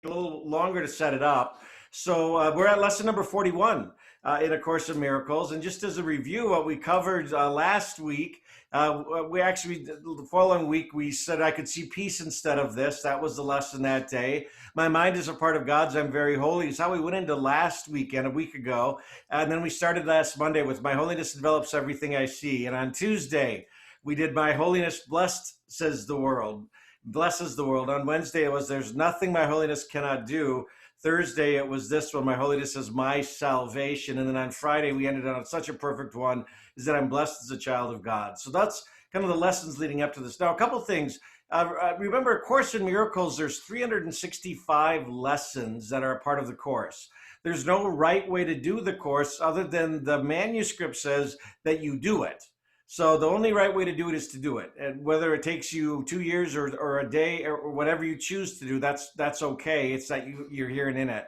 a little longer to set it up. So we're at lesson number 41 in A Course in Miracles. And just as a review, what we covered last week, we actually, the following week, we said I could see peace instead of this. That was the lesson that day. My mind is a part of God's. I'm very holy. It's how we went into last weekend, a week ago. And then we started last Monday with my holiness develops everything I see. And on Tuesday, we did my holiness blessed, says the world, blesses the world. On Wednesday, it was there's nothing my holiness cannot do. Thursday, it was this one, my holiness is my salvation. And then on Friday, we ended on such a perfect one, is that I'm blessed as a child of God. So that's kind of the lessons leading up to this. Now, a couple things. Remember, A Course in Miracles, there's 365 lessons that are a part of the course. There's no right way to do the course other than the manuscript says that you do it. So the only right way to do it is to do it. And whether it takes you 2 years or a day or whatever you choose to do, that's okay. It's that you're here and in it.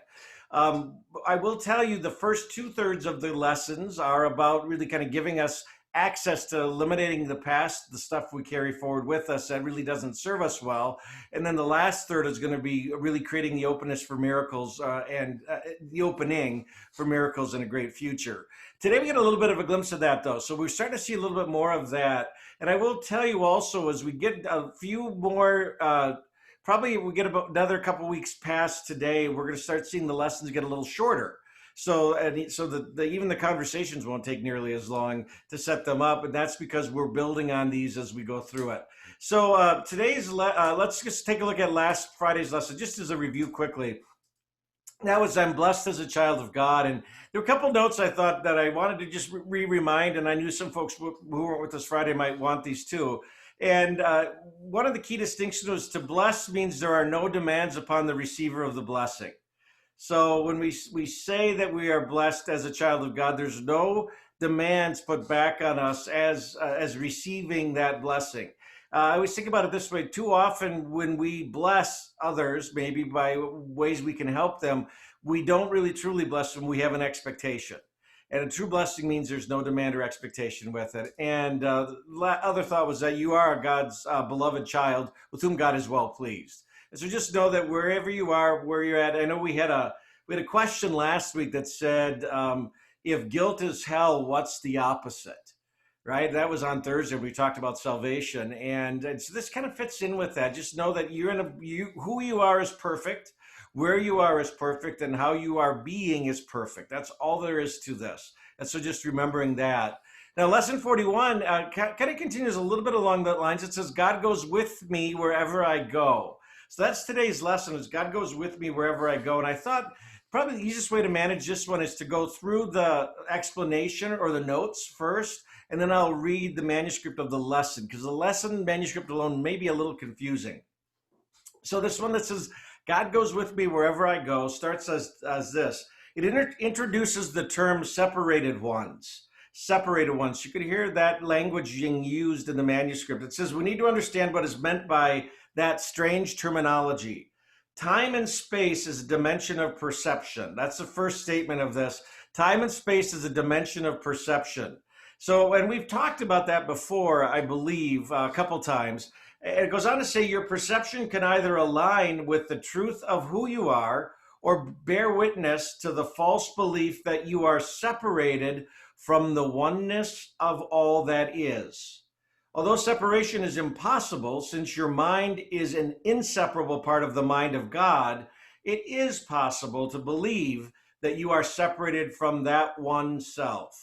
I will tell you the first 2/3 of the lessons are about really kind of giving us access to eliminating the past, the stuff we carry forward with us that really doesn't serve us well. And then the last third is going to be really creating the openness for miracles and the opening for miracles in a great future. Today we get a little bit of a glimpse of that though. So we're starting to see a little bit more of that. And I will tell you also as we get a few more, probably we get about another couple weeks past today, we're going to start seeing the lessons get a little shorter. So even the conversations won't take nearly as long to set them up, and that's because we're building on these as we go through it. So let's just take a look at last Friday's lesson, just as a review quickly. That was I'm blessed as a child of God, and there were a couple notes I thought that I wanted to just remind, and I knew some folks who weren't with us Friday might want these too. And one of the key distinctions was to bless means there are no demands upon the receiver of the blessing. So when we say that we are blessed as a child of God, there's no demands put back on us as receiving that blessing. I always think about it this way. Too often when we bless others, maybe by ways we can help them, we don't really truly bless them. We have an expectation. And a true blessing means there's no demand or expectation with it. And the other thought was that you are God's beloved child with whom God is well pleased. And so just know that wherever you are, where you're at, I know we had a question last week that said, if guilt is hell, what's the opposite? Right? That was on Thursday. We talked about salvation. And so this kind of fits in with that. Just know that who you are is perfect, where you are is perfect, and how you are being is perfect. That's all there is to this. And so just remembering that. Now, lesson 41 kind of continues a little bit along that lines. It says, God goes with me wherever I go. So that's today's lesson is God goes with me wherever I go. And I thought probably the easiest way to manage this one is to go through the explanation or the notes first, and then I'll read the manuscript of the lesson because the lesson manuscript alone may be a little confusing. So this one that says, God goes with me wherever I go starts as this. It introduces the term separated ones. Separated ones. You could hear that language being used in the manuscript. It says we need to understand what is meant by that strange terminology. Time and space is a dimension of perception. That's the first statement of this. Time and space is a dimension of perception. So, and we've talked about that before, I believe, a couple times. It goes on to say your perception can either align with the truth of who you are or bear witness to the false belief that you are separated from the oneness of all that is. Although separation is impossible, since your mind is an inseparable part of the mind of God, it is possible to believe that you are separated from that one self.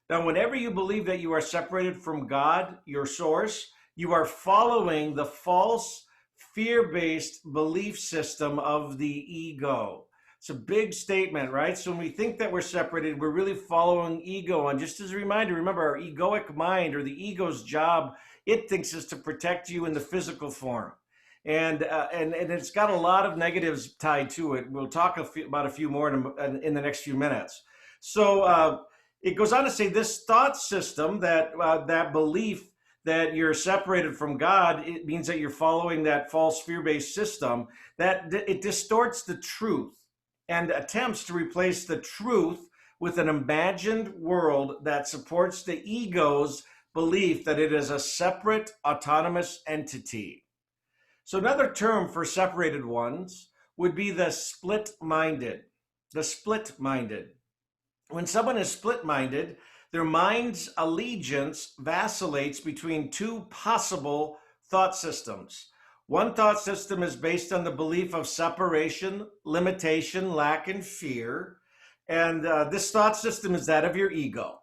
Now, whenever you believe that you are separated from God, your source, you are following the false, fear-based belief system of the ego. It's a big statement, right? So when we think that we're separated, we're really following ego. And just as a reminder, remember our egoic mind or the ego's job, it thinks is to protect you in the physical form. And it's got a lot of negatives tied to it. We'll talk about a few more in the next few minutes. So it goes on to say this thought system, that belief that you're separated from God, it means that you're following that false fear-based system, that it distorts the truth and attempts to replace the truth with an imagined world that supports the ego's belief that it is a separate, autonomous entity. So another term for separated ones would be the split-minded. The split-minded. When someone is split-minded, their mind's allegiance vacillates between two possible thought systems. One thought system is based on the belief of separation, limitation, lack, and fear. And this thought system is that of your ego.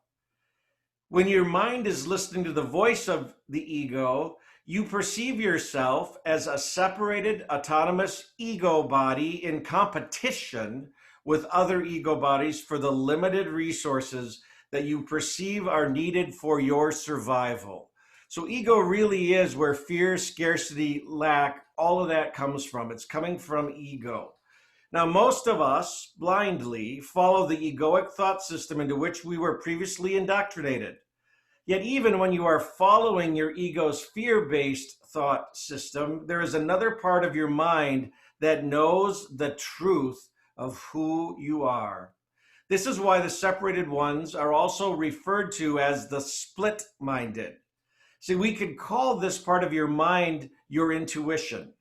When your mind is listening to the voice of the ego, you perceive yourself as a separated, autonomous ego body in competition with other ego bodies for the limited resources that you perceive are needed for your survival. So ego really is where fear, scarcity, lack, all of that comes from. It's coming from ego. Now, most of us blindly follow the egoic thought system into which we were previously indoctrinated. Yet even when you are following your ego's fear-based thought system, there is another part of your mind that knows the truth of who you are. This is why the separated ones are also referred to as the split-minded. See, we could call this part of your mind your intuition,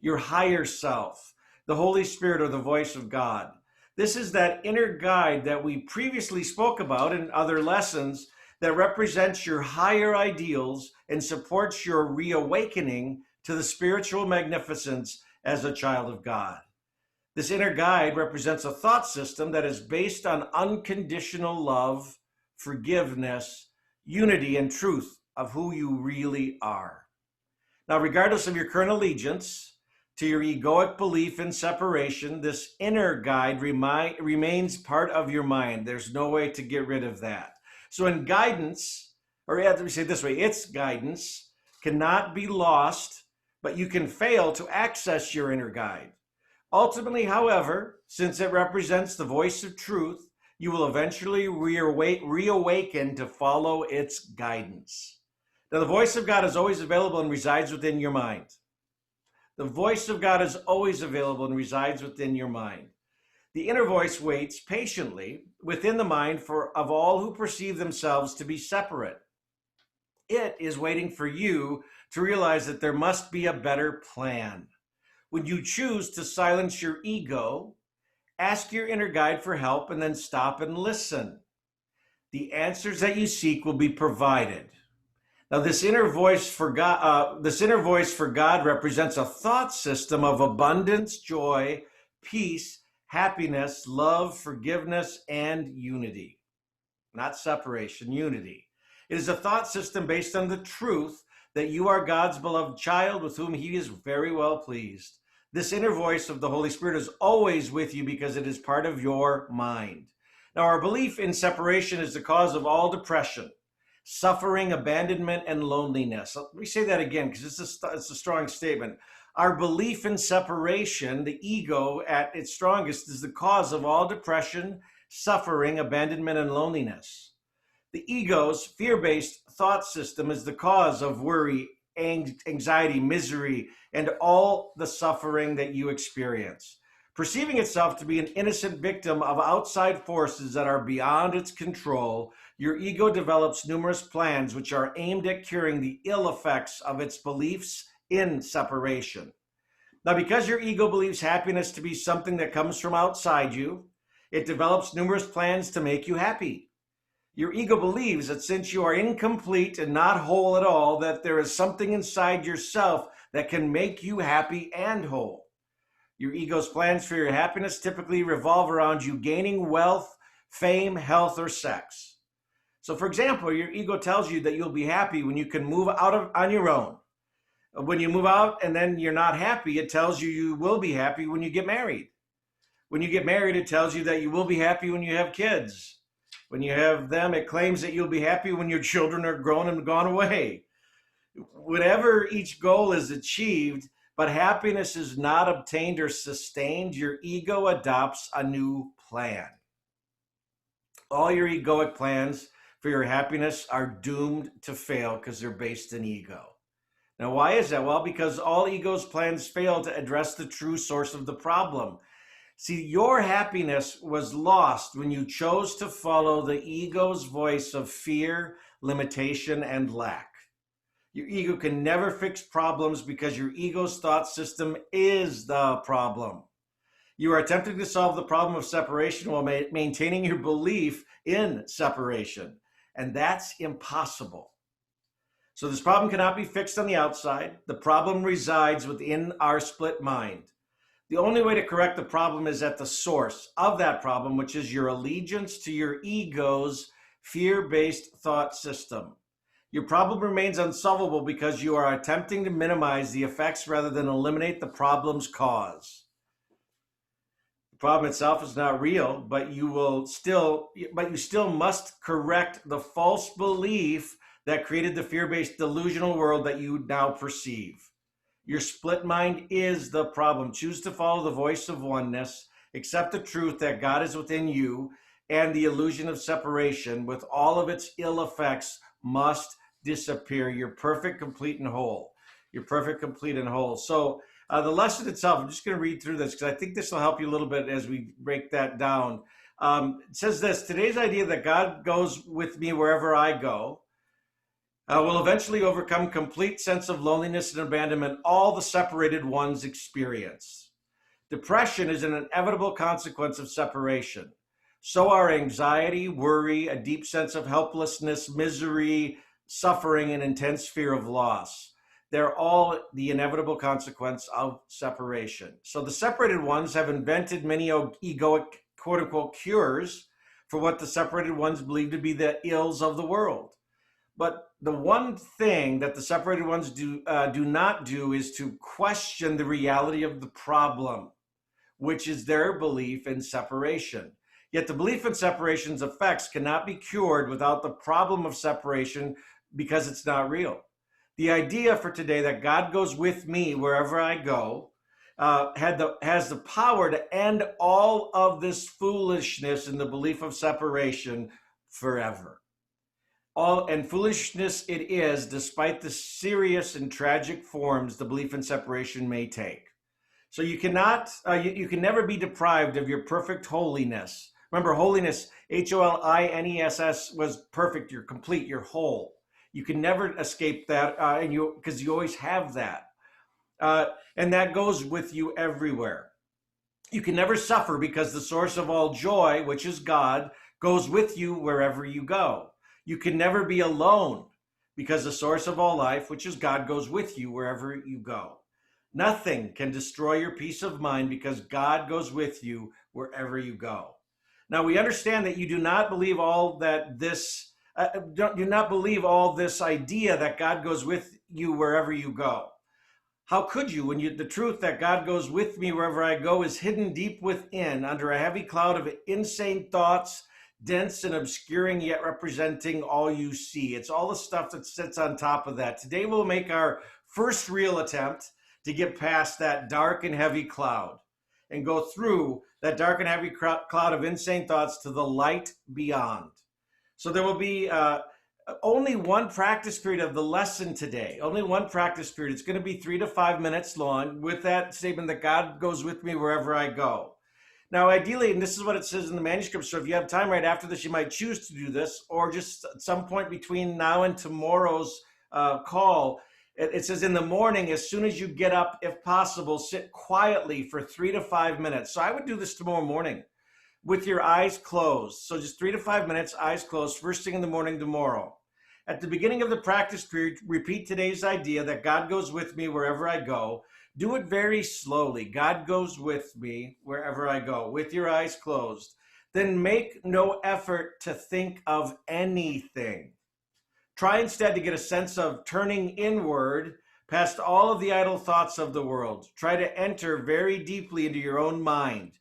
your higher self, the Holy Spirit, or the voice of God. This is that inner guide that we previously spoke about in other lessons that represents your higher ideals and supports your reawakening to the spiritual magnificence as a child of God. This inner guide represents a thought system that is based on unconditional love, forgiveness, unity, and truth of who you really are. Now, regardless of your current allegiance to your egoic belief in separation, this inner guide remains part of your mind. There's no way to get rid of that. So in guidance, or let me say it this way, its guidance cannot be lost, but you can fail to access your inner guide. Ultimately, however, since it represents the voice of truth, you will eventually reawaken to follow its guidance. Now, the voice of God is always available and resides within your mind. The voice of God is always available and resides within your mind. The inner voice waits patiently within the mind of all who perceive themselves to be separate. It is waiting for you to realize that there must be a better plan. When you choose to silence your ego, ask your inner guide for help and then stop and listen. The answers that you seek will be provided. Now, this inner voice for God represents a thought system of abundance, joy, peace, happiness, love, forgiveness, and unity. Not separation, unity. It is a thought system based on the truth that you are God's beloved child with whom he is very well pleased. This inner voice of the Holy Spirit is always with you because it is part of your mind. Now, our belief in separation is the cause of all depression, suffering, abandonment, and loneliness. Let me say that again because it's a strong statement. Our belief in separation, the ego at its strongest, is the cause of all depression, suffering, abandonment, and loneliness. The ego's fear-based thought system is the cause of worry, anxiety, misery, and all the suffering that you experience. Perceiving itself to be an innocent victim of outside forces that are beyond its control, your ego develops numerous plans which are aimed at curing the ill effects of its beliefs in separation. Now, because your ego believes happiness to be something that comes from outside you, it develops numerous plans to make you happy. Your ego believes that since you are incomplete and not whole at all, that there is something inside yourself that can make you happy and whole. Your ego's plans for your happiness typically revolve around you gaining wealth, fame, health, or sex. So, for example, your ego tells you that you'll be happy when you can move out on your own. When you move out and then you're not happy, it tells you you will be happy when you get married. When you get married, it tells you that you will be happy when you have kids. When you have them, it claims that you'll be happy when your children are grown and gone away. Whenever each goal is achieved, but happiness is not obtained or sustained, your ego adopts a new plan. All your egoic plans for your happiness are doomed to fail because they're based in ego. Now, why is that? Well, because all ego's plans fail to address the true source of the problem. See, your happiness was lost when you chose to follow the ego's voice of fear, limitation, and lack. Your ego can never fix problems because your ego's thought system is the problem. You are attempting to solve the problem of separation while maintaining your belief in separation. And that's impossible. So this problem cannot be fixed on the outside. The problem resides within our split mind. The only way to correct the problem is at the source of that problem, which is your allegiance to your ego's fear-based thought system. Your problem remains unsolvable because you are attempting to minimize the effects rather than eliminate the problem's cause. The problem itself is not real, but you still must correct the false belief that created the fear-based delusional world that you now perceive. Your split mind is the problem. Choose to follow the voice of oneness, accept the truth that God is within you, and the illusion of separation with all of its ill effects must disappear. You're perfect, complete, and whole. You're perfect, complete, and whole. So the lesson itself, I'm just going to read through this because I think this will help you a little bit as we break that down. It says this: today's idea that God goes with me wherever I go will eventually overcome complete sense of loneliness and abandonment all the separated ones experience. Depression is an inevitable consequence of separation. So are anxiety, worry, a deep sense of helplessness, misery, suffering, and intense fear of loss. They're all the inevitable consequence of separation. So the separated ones have invented many egoic, quote unquote, cures for what the separated ones believe to be the ills of the world. But the one thing that the separated ones do not do is to question the reality of the problem, which is their belief in separation. Yet the belief in separation's effects cannot be cured without the problem of separation because it's not real. The idea for today that God goes with me wherever I go has the power to end all of this foolishness in the belief of separation forever. And foolishness it is, despite the serious and tragic forms the belief in separation may take. So you cannot, you can never be deprived of your perfect holiness. Remember, holiness, HOLINESS, was perfect. You're complete. You're whole. You can never escape that, because you always have that, and that goes with you everywhere. You can never suffer because the source of all joy, which is God, goes with you wherever you go. You can never be alone because the source of all life, which is God, goes with you wherever you go. Nothing can destroy your peace of mind because God goes with you wherever you go. Now, we understand that you do not believe all that this, do not believe all this idea that God goes with you wherever you go. How could you when the truth that God goes with me wherever I go is hidden deep within under a heavy cloud of insane thoughts, dense and obscuring yet representing all you see. It's all the stuff that sits on top of that. Today we'll make our first real attempt to get past that dark and heavy cloud and go through that dark and heavy cloud of insane thoughts to the light beyond. So there will be only one practice period of the lesson today, only one practice period. It's going to be 3 to 5 minutes long with that statement that God goes with me wherever I go. Now, ideally, and this is what it says in the manuscript, so if you have time right after this, you might choose to do this, or just at some point between now and tomorrow's call. It says in the morning, as soon as you get up, if possible, sit quietly for 3 to 5 minutes. So I would do this tomorrow morning with your eyes closed. So just 3 to 5 minutes, eyes closed, first thing in the morning tomorrow. At the beginning of the practice period, repeat today's idea that God goes with me wherever I go. Do it very slowly. God goes with me wherever I go, with your eyes closed. Then make no effort to think of anything. Try instead to get a sense of turning inward past all of the idle thoughts of the world. Try to enter very deeply into your own mind,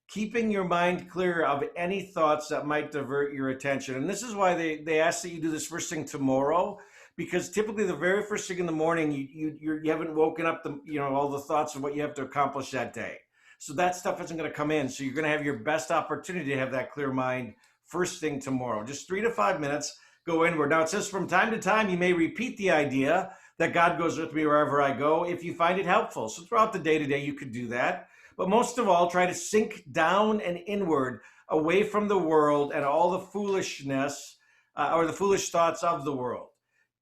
keeping your mind clear of any thoughts that might divert your attention. And this is why they ask that you do this first thing tomorrow, because typically the very first thing in the morning, you haven't woken up all the thoughts of what you have to accomplish that day. So that stuff isn't going to come in. So you're going to have your best opportunity to have that clear mind first thing tomorrow. Just 3 to 5 minutes, go inward. Now it says from time to time, you may repeat the idea that God goes with me wherever I go if you find it helpful. So throughout the day today, you could do that. But most of all, try to sink down and inward, away from the world and all the foolishness or the foolish thoughts of the world.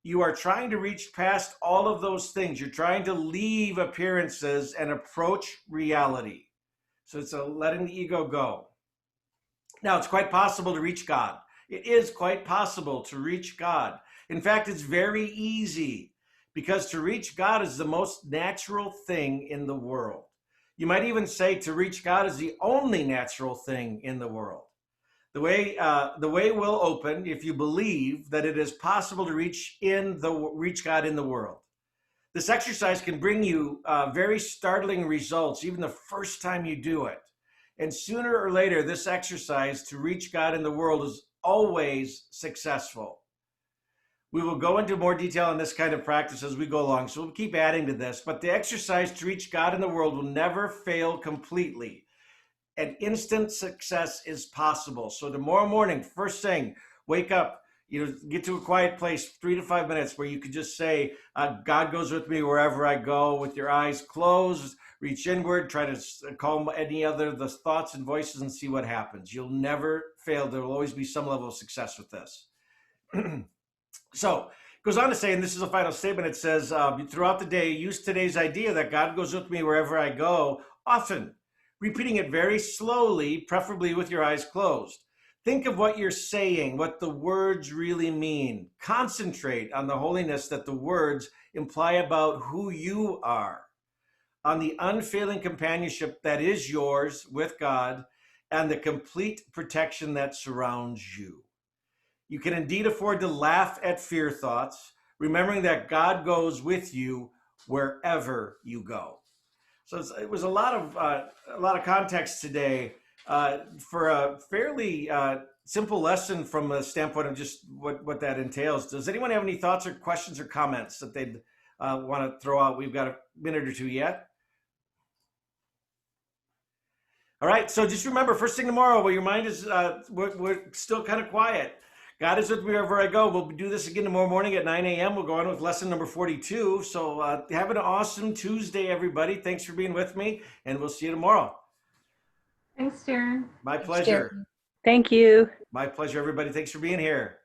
You are trying to reach past all of those things. You're trying to leave appearances and approach reality. So it's a letting the ego go. Now, it's quite possible to reach God. It is quite possible to reach God. In fact, it's very easy because to reach God is the most natural thing in the world. You might even say to reach God is the only natural thing in the world. The way will open if you believe that it is possible to reach God in the world. This exercise can bring you very startling results, even the first time you do it. And sooner or later, this exercise to reach God in the world is always successful. We will go into more detail on this kind of practice as we go along, so we'll keep adding to this. But the exercise to reach God in the world will never fail completely. And instant success is possible. So tomorrow morning, first thing, wake up, get to a quiet place, 3 to 5 minutes where you could just say, God goes with me wherever I go, with your eyes closed, reach inward, try to calm any other the thoughts and voices and see what happens. You'll never fail. There will always be some level of success with this. So it goes on to say, and this is a final statement, it says, throughout the day, use today's idea that God goes with me wherever I go, often, repeating it very slowly, preferably with your eyes closed. Think of what you're saying, what the words really mean. Concentrate on the holiness that the words imply about who you are, on the unfailing companionship that is yours with God, and the complete protection that surrounds you. You can indeed afford to laugh at fear thoughts, remembering that God goes with you wherever you go. So it was a lot of context today for a fairly simple lesson from a standpoint of just what that entails. Does anyone have any thoughts or questions or comments that they'd want to throw out? We've got a minute or two yet. All right, so just remember, first thing tomorrow, while your mind is, we're still kind of quiet. God is with me wherever I go. We'll do this again tomorrow morning at 9 a.m. We'll go on with lesson number 42. So have an awesome Tuesday, everybody. Thanks for being with me, and we'll see you tomorrow. Thanks, Darren. My pleasure. Thank you. My pleasure, everybody. Thanks for being here.